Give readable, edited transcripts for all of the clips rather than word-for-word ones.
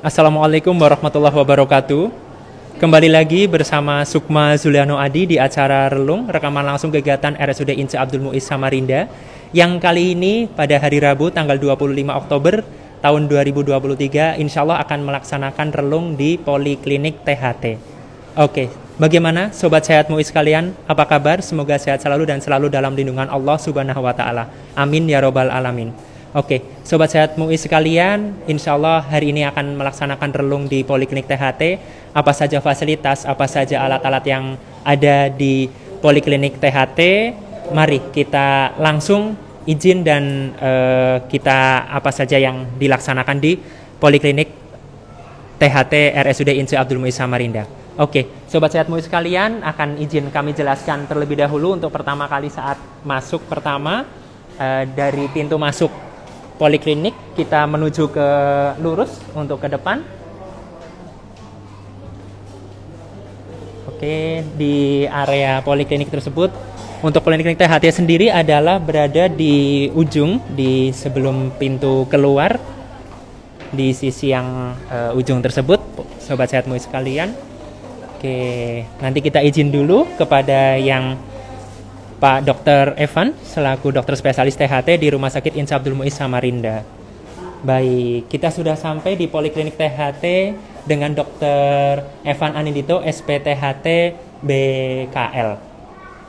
Assalamualaikum warahmatullahi wabarakatuh. Kembali lagi bersama Sukma Zuliano Adi di acara Relung, rekaman langsung kegiatan RSUD Ince Abdul Muiz Samarinda, yang kali ini pada hari Rabu tanggal 25 Oktober tahun 2023 insya Allah akan melaksanakan relung di Poliklinik THT. Oke, bagaimana Sobat Sehat Muiz sekalian? Apa kabar? Semoga sehat selalu dan selalu dalam lindungan Allah Subhanahu wa Ta'ala. Amin ya Robbal Alamin. Oke, Sobat Sehat MUI sekalian, insya Allah hari ini akan melaksanakan relung di Poliklinik THT. Apa saja fasilitas, apa saja alat-alat yang ada di Poliklinik THT. Mari kita langsung izin dan kita apa saja yang dilaksanakan di Poliklinik THT RSUD Ince Abdul Muiz Samarinda. Oke, Sobat Sehat MUI sekalian, akan izin kami jelaskan terlebih dahulu untuk pertama kali saat masuk pertama dari pintu masuk Poliklinik, kita menuju ke lurus untuk ke depan. Oke, di area Poliklinik tersebut, untuk Poliklinik THT sendiri adalah berada di ujung, di sebelum pintu keluar, di sisi yang ujung tersebut, Sobat Sehat MUI sekalian. Oke, nanti kita izin dulu kepada yang Pak Dr. Evan selaku dokter spesialis THT di Rumah Sakit Ince Abdul Muiz Samarinda. Baik, kita sudah sampai di Poliklinik THT dengan Dr. Evan Anindito SPTHT BKL.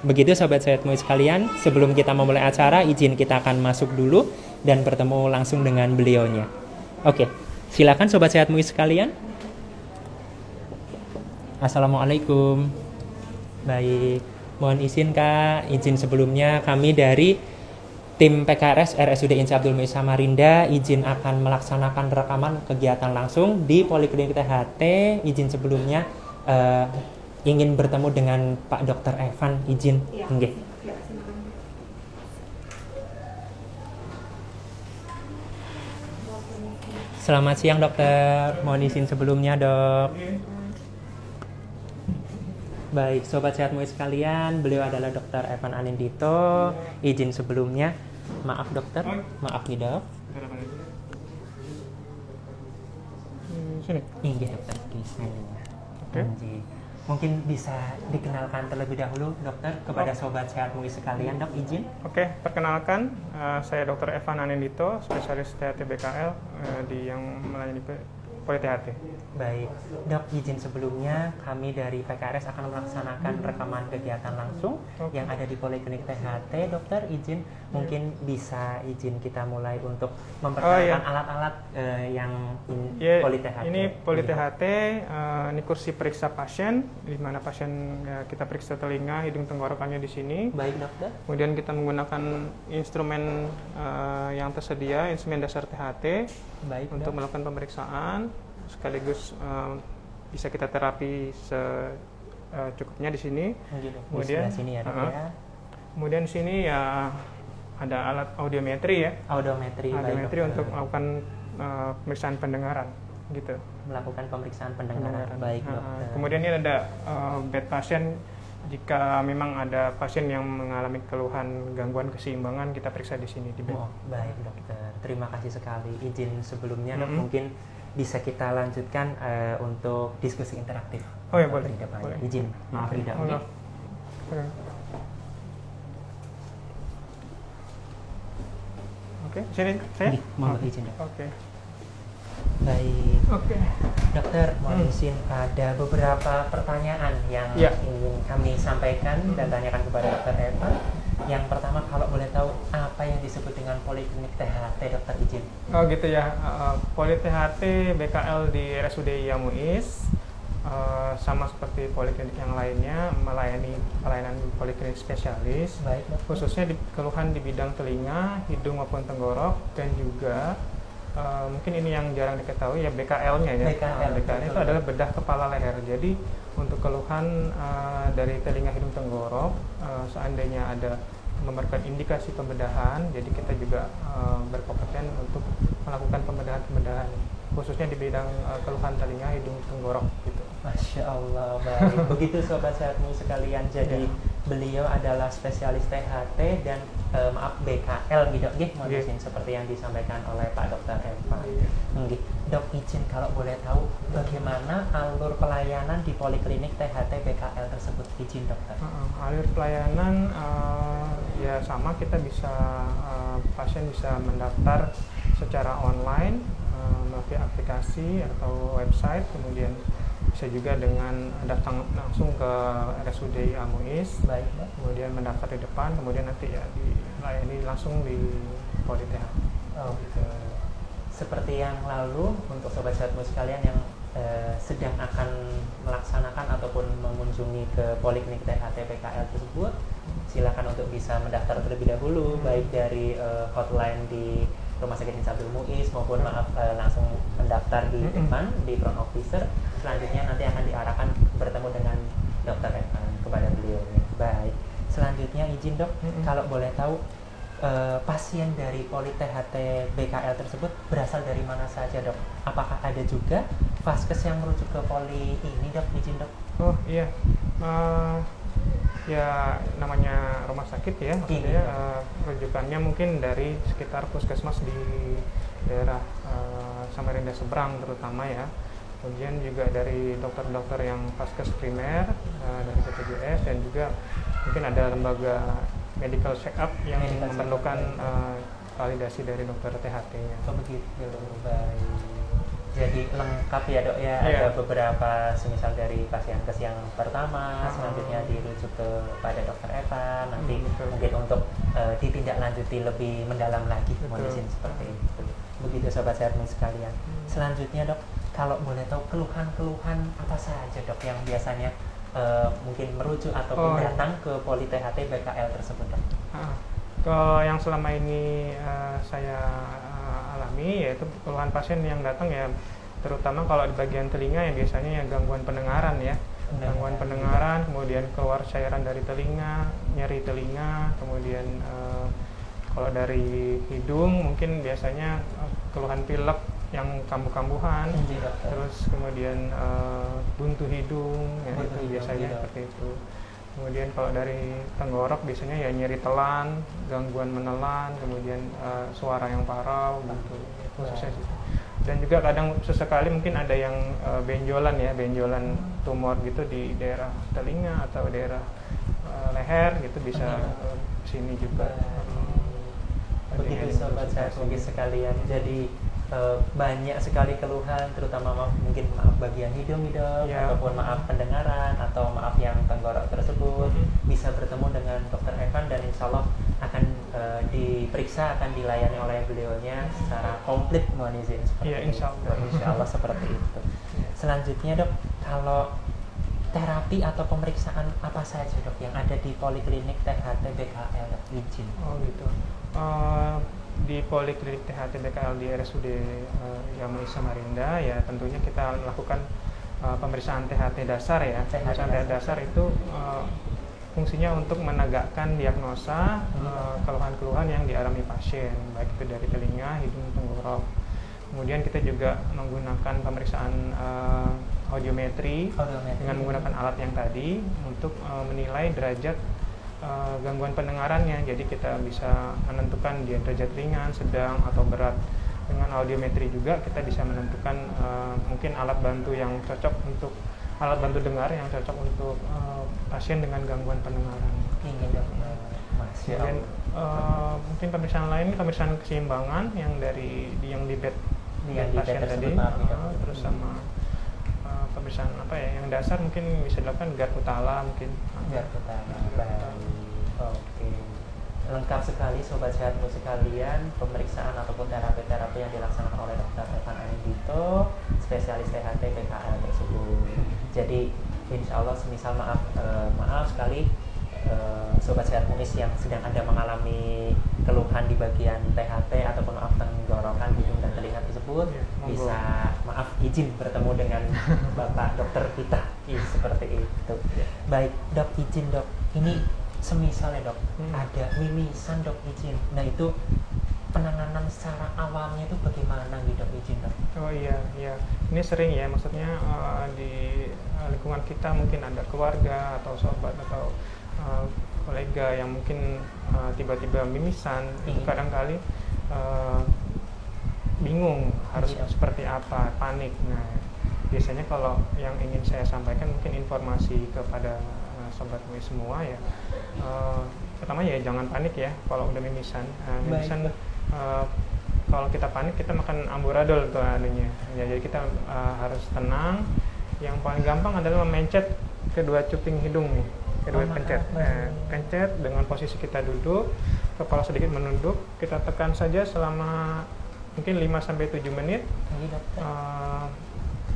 Begitu Sobat Sehat MUI sekalian, sebelum kita memulai acara, izin kita akan masuk dulu dan bertemu langsung dengan beliaunya. Oke, silakan Sobat Sehat MUI sekalian. Assalamualaikum. Baik, mohon izin Kak, izin sebelumnya kami dari tim PKRS RSUD Ince Abdul Muiz Samarinda izin akan melaksanakan rekaman kegiatan langsung di Poliklinik THT. Izin sebelumnya ingin bertemu dengan Pak Dr. Evan, izin. Ya. Nggih. Selamat siang dokter, mohon izin sebelumnya dok. Baik, Sobat Sehat MUI sekalian, beliau adalah Dr. Evan Anindito. Izin sebelumnya, maaf dokter, maaf nih dok. Sini. Iya dokter, bismillah. Oke. Mungkin bisa dikenalkan terlebih dahulu dokter kepada Sobat Sehat MUI sekalian dok, izin. Oke, perkenalkan, saya Dr. Evan Anindito, spesialis THT BKL yang melayani Poli THT. Baik, dok, izin sebelumnya kami dari PKRS akan melaksanakan rekaman kegiatan langsung yang ada di Poliklinik THT. Dokter, izin mungkin bisa izin kita mulai untuk memperkenalkan alat-alat yang Poli THT. Ini Poli THT, ini kursi periksa pasien, di mana pasien kita periksa telinga, hidung, tenggorokannya di sini. Baik dokter. Kemudian kita menggunakan instrumen yang tersedia, instrumen dasar THT. Baik, untuk melakukan pemeriksaan, sekaligus bisa kita terapi secukupnya di sini. Kemudian sini ya, dok, ya. Kemudian di sini ya ada alat audiometri ya. Audiometri untuk melakukan pemeriksaan pendengaran gitu. Melakukan pemeriksaan pendengaran. Baik dokter. Kemudian ini ada bed pasien. Jika memang ada pasien yang mengalami keluhan gangguan keseimbangan, kita periksa di sini di bed. Oh, baik dokter. Terima kasih sekali. Izin sebelumnya dok, mungkin bisa kita lanjutkan untuk diskusi interaktif. Oh ya boleh. Izin. Maaf tidak. Oke, sini saya. Mohon izin dok. Oke. Baik. Oke. Dokter, mohon izin ada beberapa pertanyaan yang ingin kami sampaikan dan tanyakan kepada Dokter Evan. Yang pertama, kalau boleh tahu apa yang disebut dengan Poliklinik THT, dokter, izin. Oh gitu ya, Poli THT BKL di RSUD Muiz sama seperti poliklinik yang lainnya melayani pelayanan poliklinik spesialis. Baik, khususnya di keluhan di bidang telinga, hidung maupun tenggorok, dan juga mungkin ini yang jarang diketahui ya BKL-nya ya. BKL itu adalah bedah kepala leher. Jadi untuk keluhan dari telinga, hidung, tenggorok, seandainya ada memerlukan indikasi pembedahan, jadi kita juga berkompeten untuk melakukan pembedahan khususnya di bidang keluhan telinga, hidung, tenggorok gitu. Masya Allah, baik. Begitu Sobat Sehat MUI sekalian, jadi beliau adalah spesialis THT dan BKL gitu, mohon izin seperti yang disampaikan oleh Pak Dr. Evan. Dok, izin kalau boleh tahu bagaimana alur pelayanan di poliklinik THT BKL tersebut, izin dokter. Alur pelayanan ya sama, kita bisa pasien bisa mendaftar secara online melalui aplikasi atau website, kemudian bisa juga dengan datang langsung ke RSUD Al-Muiz, Baik, kemudian mendaftar di depan, kemudian nanti ya dilayani langsung di Poli THT. Oh gitu. Seperti yang lalu, untuk sobat sehatmu sekalian yang sedang akan melaksanakan ataupun mengunjungi ke poliklinik THT BKL tersebut, silakan untuk bisa mendaftar terlebih dahulu, baik dari hotline di Rumah Sakit Insa Abdul Muiz maupun langsung mendaftar di depan di front officer. Selanjutnya nanti akan diarahkan bertemu dengan Dokter Evan kepada beliau. Baik. Selanjutnya izin dok, kalau boleh tahu pasien dari Poli THT BKL tersebut berasal dari mana saja dok? Apakah ada juga vaskes yang merujuk ke poli ini dok? Izin dok. Oh iya, ya namanya rumah sakit ya, maksudnya rujukannya mungkin dari sekitar puskesmas di daerah Samarinda seberang terutama ya. Kemudian juga dari dokter-dokter yang vaskes primer dari BPJS, dan juga mungkin ada lembaga medical check up yang memerlukan validasi dari dokter THT-nya. Oh begitu, baik. Jadi lengkap ya dok ya, ada beberapa semisal dari pasien yang pertama, selanjutnya dirujuk kepada dokter Evan, nanti mungkin untuk ditindaklanjuti lebih mendalam lagi, mohon izin seperti itu. Begitu sobat sehatmu sekalian. Selanjutnya dok, kalau boleh tahu keluhan-keluhan apa saja dok yang biasanya mungkin merujuk ataupun datang ke Poli THT BKL tersebut dok? Kalau yang selama ini saya alami, yaitu keluhan pasien yang datang ya terutama kalau di bagian telinga, yang biasanya ya gangguan pendengaran ya, gangguan pendengaran, kemudian keluar cairan dari telinga, nyeri telinga, kemudian kalau dari hidung mungkin biasanya keluhan pilek yang kambuh-kambuhan, terus kemudian buntu hidung, ya itu biasanya seperti itu. Kemudian kalau dari tenggorok biasanya ya nyeri telan, gangguan menelan, kemudian suara yang parau gitu, khususnya sih. Dan juga kadang sesekali mungkin ada yang benjolan ya, benjolan tumor gitu di daerah telinga atau daerah leher gitu, bisa sini juga. Begitu sobat sehat sekalian. Jadi banyak sekali keluhan, terutama mungkin maaf bagian hidung ataupun maaf pendengaran atau maaf yang tenggorok tersebut, bisa bertemu dengan dokter Evan dan insya Allah akan diperiksa, akan dilayani oleh beliaunya secara komplit, mohon izin seperti insya Allah seperti itu. Selanjutnya dok, kalau terapi atau pemeriksaan apa saja dok yang ada di poliklinik THT BKL, izin? Oh gitu. Di Poliklinik THT BKL di RSUD Al-Muiz Samarinda ya tentunya kita melakukan pemeriksaan THT dasar ya. Pemeriksaan THT dasar itu fungsinya untuk menegakkan diagnosa keluhan-keluhan yang dialami pasien, baik itu dari telinga, hidung, tenggorok. Kemudian kita juga menggunakan pemeriksaan audiometri dengan menggunakan alat yang tadi untuk menilai derajat gangguan pendengarannya. Jadi kita bisa menentukan dia derajat ringan, sedang, atau berat. Dengan audiometri juga kita bisa menentukan mungkin alat bantu yang cocok untuk alat bantu dengar yang cocok untuk pasien dengan gangguan pendengaran. Kemudian mungkin pemeriksaan lain, pemeriksaan keseimbangan yang di bed pasien tadi, terus sama pemeriksaan apa ya yang dasar mungkin bisa dilakukan GAT utala mungkin. GAT utala. Oke. Lengkap sekali sobat sehatmu sekalian, pemeriksaan ataupun terapi-terapi yang dilaksanakan oleh Dr. Evan Anindito, spesialis THT BKL tersebut. Jadi insya Allah semisal maaf sekali sobat sehat Muiz yang sedang ada mengalami keluhan di bagian THT ataupun maaf tenggorokan, hidung dan telinga tersebut, bisa izin bertemu dengan Bapak dokter kita seperti itu. Baik dok, izin dok, ini semisalnya dok ada mimisan dok, izin, nah itu penanganan secara awalnya itu bagaimana gitu dok, izin dok? Oh iya, ini sering ya, maksudnya di lingkungan kita mungkin ada keluarga atau sahabat atau kolega yang mungkin tiba-tiba mimisan. Itu kadang kali bingung harus Iya. seperti apa, panik. Nah, biasanya kalau yang ingin saya sampaikan mungkin informasi kepada sobat MUI semua ya, pertama ya jangan panik ya kalau udah mimisan. Mimisan kalau kita panik kita makan amburadul tuh anunya ya, jadi kita harus tenang. Yang paling gampang adalah memencet kedua cuping hidung nih, kedua pencet. Pencet dengan posisi kita duduk, kepala sedikit menunduk, kita tekan saja selama mungkin 5-7 menit.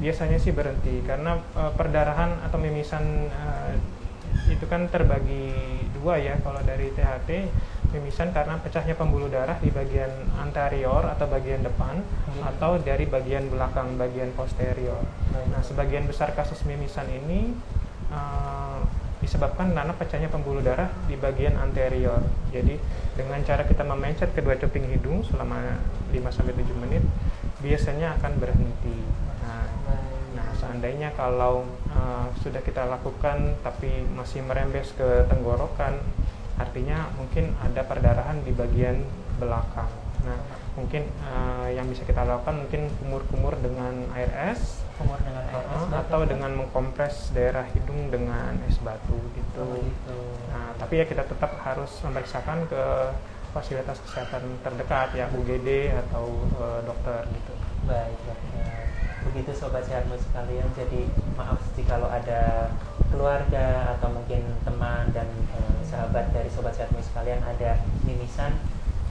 Biasanya sih berhenti karena perdarahan atau mimisan itu kan terbagi dua ya. Kalau dari THT, mimisan karena pecahnya pembuluh darah di bagian anterior atau bagian depan, atau dari bagian belakang, bagian posterior. Nah, sebagian besar kasus mimisan ini disebabkan karena pecahnya pembuluh darah di bagian anterior. Jadi dengan cara kita memencet kedua cuping hidung selama 5-7 menit, biasanya akan berhenti. Nah, seandainya kalau sudah kita lakukan tapi masih merembes ke tenggorokan, artinya mungkin ada perdarahan di bagian belakang. Nah, mungkin yang bisa kita lakukan mungkin kumur-kumur dengan air es, atau dengan mengkompres daerah hidung dengan es batu gitu. Nah, tapi ya kita tetap harus memeriksakan ke fasilitas kesehatan terdekat ya, UGD atau dokter gitu. Baik, begitu Sobat Sehatmu sekalian. Jadi maaf jikalau ada keluarga atau mungkin teman dan sahabat dari Sobat Sehatmu sekalian ada mimisan,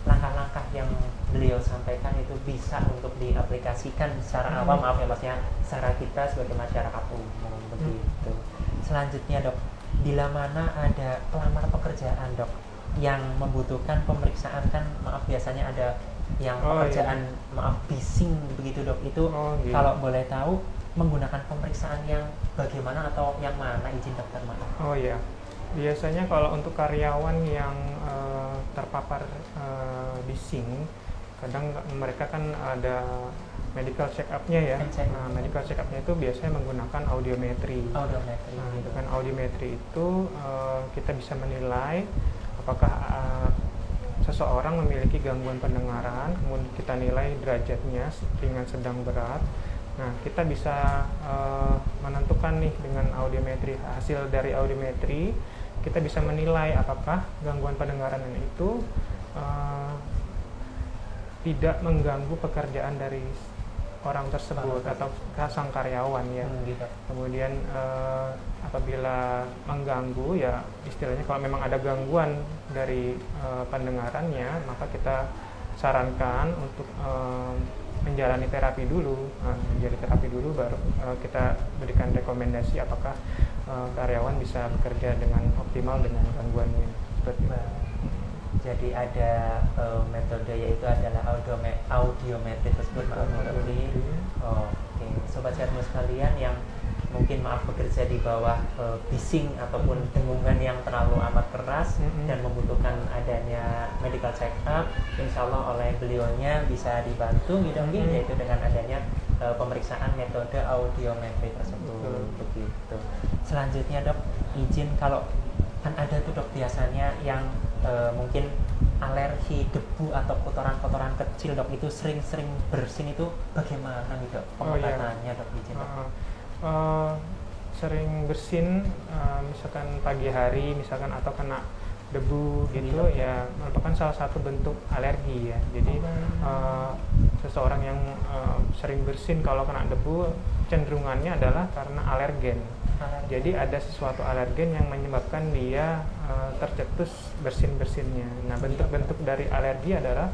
langkah-langkah yang beliau sampaikan itu bisa untuk diaplikasikan secara awam, maaf ya maksudnya secara kita sebagai masyarakat umum begitu. Selanjutnya Dok, bila mana ada pelamar pekerjaan Dok yang membutuhkan pemeriksaan, kan maaf biasanya ada yang pekerjaan maaf bising begitu Dok, itu kalau boleh tahu menggunakan pemeriksaan yang bagaimana atau yang mana, izin dokter maaf? Oh iya, biasanya kalau untuk karyawan yang terpapar bising, kadang mereka kan ada medical check up-nya ya. Nah, medical check up-nya itu biasanya menggunakan audiometri. Nah, dengan audiometri itu kita bisa menilai apakah seseorang memiliki gangguan pendengaran, kemudian kita nilai derajatnya ringan, sedang, berat. Nah, kita bisa menentukan nih dengan audiometri, hasil dari audiometri kita bisa menilai apakah gangguan pendengaran itu tidak mengganggu pekerjaan dari orang tersebut atau sang karyawan ya. Gitu. Kemudian apabila mengganggu ya, istilahnya kalau memang ada gangguan dari pendengarannya, maka kita sarankan untuk menjalani terapi dulu. Menjalani terapi dulu baru kita berikan rekomendasi apakah karyawan bisa bekerja dengan optimal dengan gangguannya seperti itu. Jadi ada metode yaitu adalah audiometri tersebut. Oke, Sobat Sehatmu sekalian yang mungkin maaf bekerja di bawah bising ataupun dengungan yang terlalu amat keras dan membutuhkan adanya medical check up, insya Allah oleh beliaunya bisa dibantu gitu, yaitu dengan adanya pemeriksaan metode audiometri tersebut. Begitu. Selanjutnya Dok, izin kalau kan ada tuh Dok biasanya yang mungkin alergi debu atau kotoran-kotoran kecil Dok, itu sering-sering bersin, itu bagaimana nih Dok pengobatannya Dok, izin Dok? Sering bersin misalkan pagi hari misalkan atau kena debu gitu ya, merupakan salah satu bentuk alergi ya. Jadi seseorang yang sering bersin kalau kena debu cenderungannya adalah karena alergen. Jadi ada sesuatu alergen yang menyebabkan dia tercetus bersin-bersinnya. Nah, bentuk-bentuk dari alergi adalah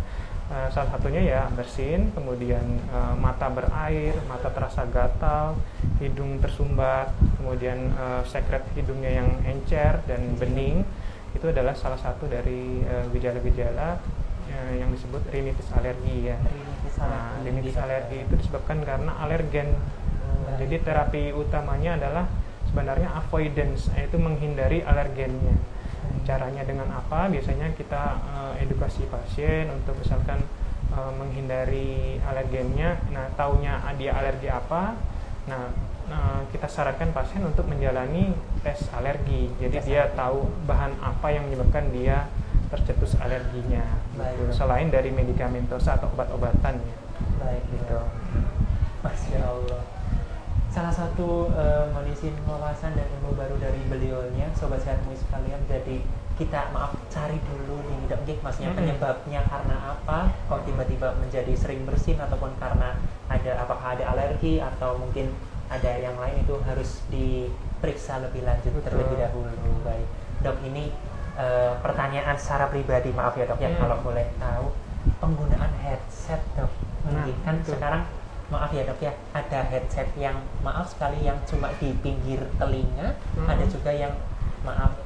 salah satunya ya bersin, kemudian mata berair, mata terasa gatal, hidung tersumbat, kemudian sekret hidungnya yang encer dan bening. Itu adalah salah satu dari gejala-gejala yang disebut rinitis alergi ya. Rinitis alergi itu disebabkan karena alergen. Jadi terapi utamanya adalah sebenarnya avoidance, yaitu menghindari alergennya. Caranya dengan apa? Biasanya kita edukasi pasien untuk misalkan menghindari alergennya. Nah, taunya dia alergi apa? Nah, kita sarankan pasien untuk menjalani tes alergi. Jadi dia tahu bahan apa yang menyebabkan dia tercetus alerginya. Gitu. Selain dari medikamentosa atau obat-obatan ya. Baik gitu. Masya Allah. Salah satu menisin wawasan dan ilmu baru dari beliaunya, sobat sehatmu sekalian. Jadi kita cari dulu nih dok, maksudnya penyebabnya karena apa? Kok tiba-tiba menjadi sering bersin ataupun karena apakah ada alergi atau mungkin ada yang lain, itu harus diperiksa lebih lanjut terlebih dahulu. Baik dok, ini pertanyaan secara pribadi, maaf ya dok ya, kalau boleh tahu penggunaan headset dok. Kan sekarang maaf ya dok ya, ada headset yang maaf sekali yang cuma di pinggir telinga, ada juga yang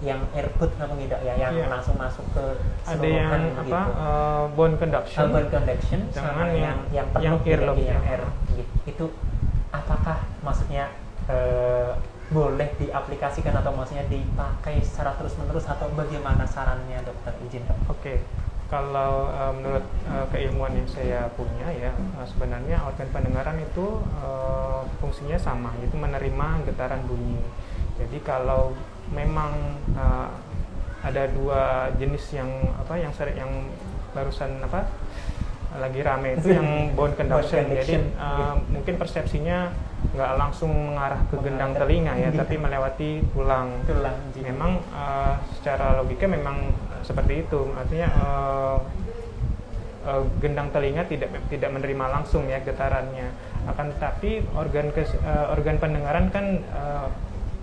yang earbud namanya dok ya, yang langsung masuk ke ada yang gitu. Bone conduction, sama yang penuh earlobe yang air gitu. Itu apakah maksudnya boleh diaplikasikan atau maksudnya dipakai secara terus-menerus atau bagaimana sarannya dokter, izin dok? Oke. Kalau menurut keilmuan yang saya punya ya, sebenarnya organ pendengaran itu fungsinya sama, yaitu menerima getaran bunyi. Jadi kalau memang ada dua jenis yang barusan lagi rame itu yang bone conduction. Jadi mungkin persepsinya nggak langsung mengarah ke gendang telinga ya, tapi melewati tulang. Memang secara logika memang seperti itu. Artinya gendang telinga tidak menerima langsung ya getarannya. Akan tetapi organ pendengaran kan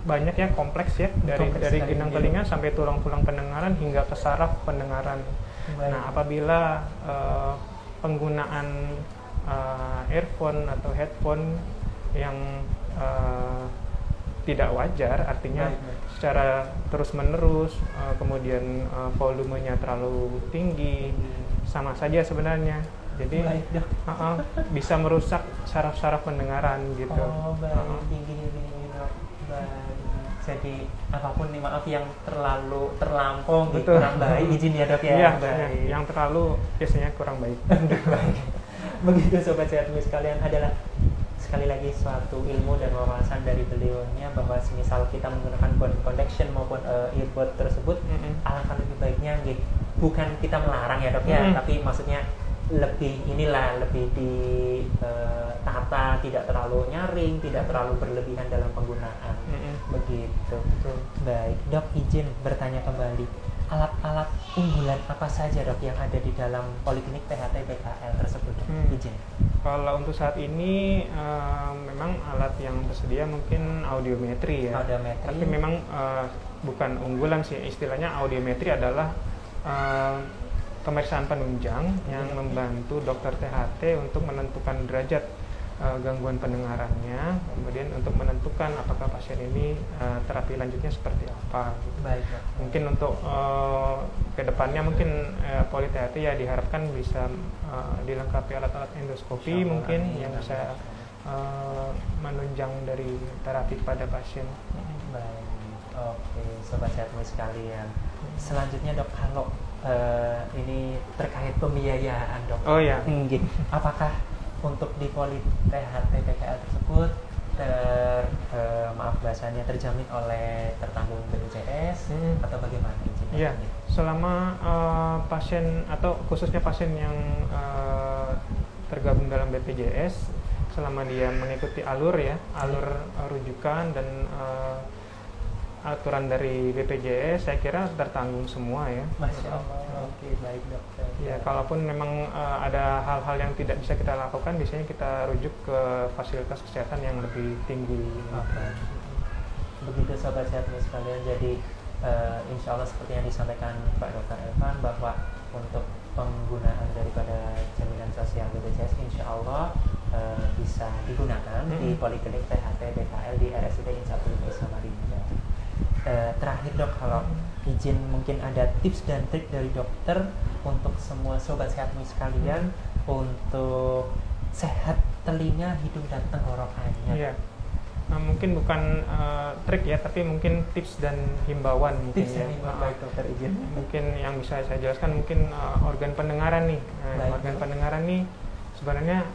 banyak ya, kompleks ya, dari gendang telinga sampai tulang-tulang pendengaran hingga ke saraf pendengaran. Nah, apabila penggunaan earphone atau headphone yang tidak wajar, artinya secara terus-menerus, kemudian volumenya terlalu tinggi, sama saja sebenarnya. Jadi bisa merusak saraf-saraf pendengaran gitu. Jadi apapun nih, maaf, yang terlampau gitu, kurang baik, izin ya dok ya. Yang terlalu biasanya kurang baik. Begitu sobat sehatmu sekalian, adalah sekali lagi suatu ilmu dan wawasan dari beliaunya bahwa semisal kita menggunakan bone conduction maupun earbud tersebut, alangkah lebih baiknya bukan kita melarang ya dok ya, tapi maksudnya lebih ditata, tidak terlalu nyaring, tidak terlalu berlebihan dalam penggunaan. Begitu. Baik dok, izin bertanya kembali, alat-alat unggulan apa saja dok yang ada di dalam Poliklinik THT BKL tersebut? Izin. Kalau untuk saat ini memang alat yang tersedia mungkin audiometri ya. Tapi memang bukan unggulan sih, istilahnya audiometri adalah pemeriksaan penunjang yang membantu dokter THT untuk menentukan derajat gangguan pendengarannya, kemudian untuk menentukan apakah pasien ini terapi lanjutnya seperti apa. Baik. Mungkin untuk kedepannya mungkin Poli THT ya diharapkan bisa dilengkapi alat-alat endoskopi mungkin yang bisa menunjang dari terapi pada pasien. Baik. Oke, sobat sehatmu sekalian. Selanjutnya dok, kalau ini terkait pembiayaan dok. Oh ya. Apakah untuk di Poli THT BKL tersebut maaf bahasanya terjamin oleh tertanggung BPJS atau bagaimana? Iya, selama pasien atau khususnya pasien yang tergabung dalam BPJS, selama dia mengikuti alur rujukan dan aturan dari BPJS, saya kira tertanggung semua ya. Masya Allah. Oke, baik dokter. Ya, kalaupun memang ada hal-hal yang tidak bisa kita lakukan, biasanya kita rujuk ke fasilitas kesehatan yang lebih tinggi. Begitu sobat sehatmu sekalian. Jadi insya Allah seperti yang disampaikan Pak Dr. Evan, bahwa untuk penggunaan daripada jaminan sosial BPJS insya Allah bisa digunakan di Poliklinik THT BKL di RSUD INSA Abdul Muiz Samarinda. Terakhir dok, kalau izin mungkin ada tips dan trik dari dokter untuk semua sobat sehatmu sekalian untuk sehat telinga, hidung dan tenggorokannya. Iya. Nah, mungkin bukan trik ya, tapi mungkin tips dan himbauan mungkin ya. Baik dokter, izin. Mungkin yang bisa saya jelaskan mungkin organ pendengaran nih. Organ pendengaran nih sebenarnya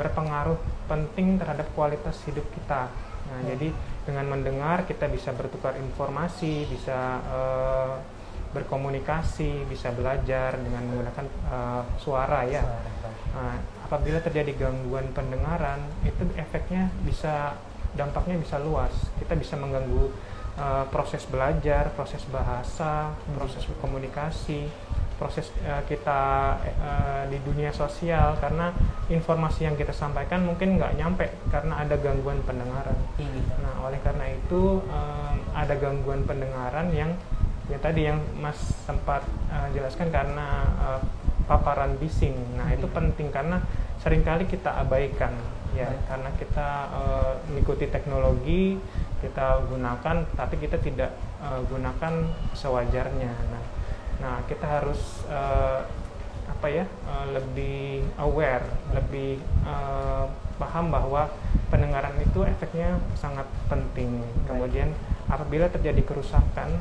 berpengaruh penting terhadap kualitas hidup kita. Nah, jadi dengan mendengar kita bisa bertukar informasi, bisa berkomunikasi, bisa belajar dengan menggunakan suara ya. apabila terjadi gangguan pendengaran itu dampaknya bisa luas. Kita bisa mengganggu proses belajar, proses bahasa, proses komunikasi, proses kita di dunia sosial, karena informasi yang kita sampaikan mungkin nggak nyampe karena ada gangguan pendengaran. Nah, oleh karena itu ada gangguan pendengaran yang tadi yang Mas sempat jelaskan karena paparan bising. Nah, itu penting karena seringkali kita abaikan ya, karena kita mengikuti teknologi, kita gunakan tapi kita tidak gunakan sewajarnya. Nah, kita harus lebih aware, lebih paham bahwa pendengaran itu efeknya sangat penting. Kemudian apabila terjadi kerusakan,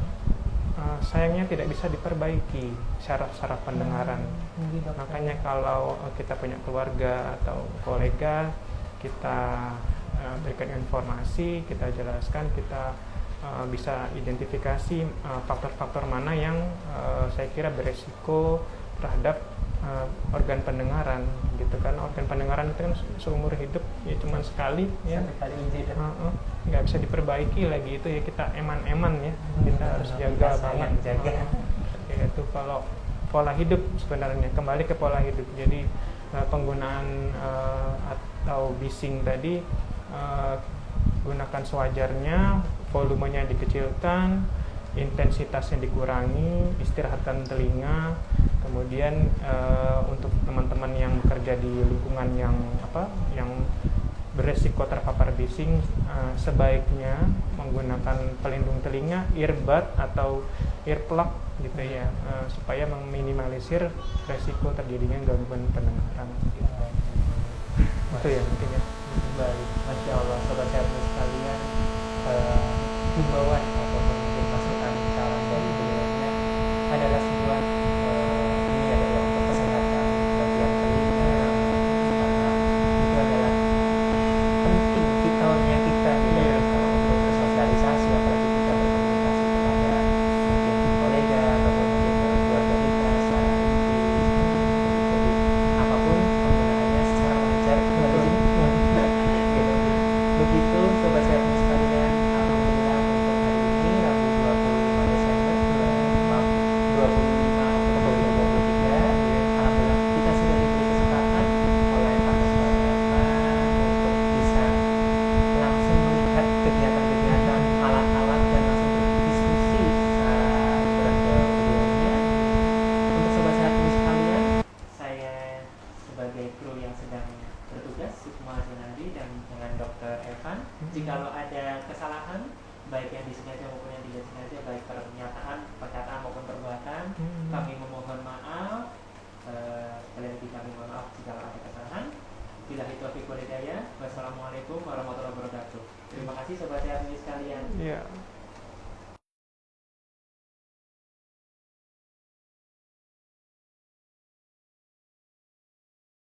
sayangnya tidak bisa diperbaiki saraf pendengaran. Makanya kalau kita punya keluarga atau kolega, kita berikan informasi, kita jelaskan, kita bisa identifikasi faktor-faktor mana yang saya kira beresiko terhadap organ pendengaran gitu kan. Organ pendengaran itu kan seumur hidup ya cuma sekali ya, nggak bisa diperbaiki lagi, itu ya kita eman-eman ya, kita harus jaga banget. Itu kalau pola hidup sebenarnya, kembali ke pola hidup. Jadi penggunaan atau bising tadi gunakan sewajarnya, volumenya dikecilkan, intensitasnya dikurangi, istirahatkan telinga. Kemudian untuk teman-teman yang bekerja di lingkungan yang beresiko terpapar bising, sebaiknya menggunakan pelindung telinga, earbud atau earplug gitu ya, supaya meminimalisir resiko terjadinya gangguan pendengaran. Itu ya intinya. Baik, Masya Allah, sobat sehat sekalian, himbauan atau mungkin masukan saran dari beliaunya adalah sebuah ini adalah untuk kesehatan bagian telinga, karena itu adalah penting vitalnya kita untuk bersosialisasi, apalagi kita berkomunikasi kepada mungkin kolega ataupun mungkin keluarga kita secara intim. Jadi apapun penggunaannya secara wajar. Begitu sobat sehat sekalian, alhamdulillah untuk hari ini Rabu 25 Desember 25 Oktober 2023, alhamdulillah kita sudah diberi kesempatan oleh Pak Ustaz Evan untuk bisa langsung melihat kegiatan-kegiatan, alat-alat, dan langsung berdiskusi secara beliaunya. Untuk sobat sehat sekalian, saya sebagai kru yang sedang bertugas, Sukma Zenandi, dan dengan Dr. Evan, jikalau ada kesalahan baik yang disengaja maupun yang tidak sengaja, baik pernyataan, perkataan maupun perbuatan, kami memohon maaf. Kalian kami mohon maaf jika ada kesalahan. Billahi taufiq wal hidayah. Wassalamualaikum warahmatullahi wabarakatuh. Terima kasih sobat sehat sekalian.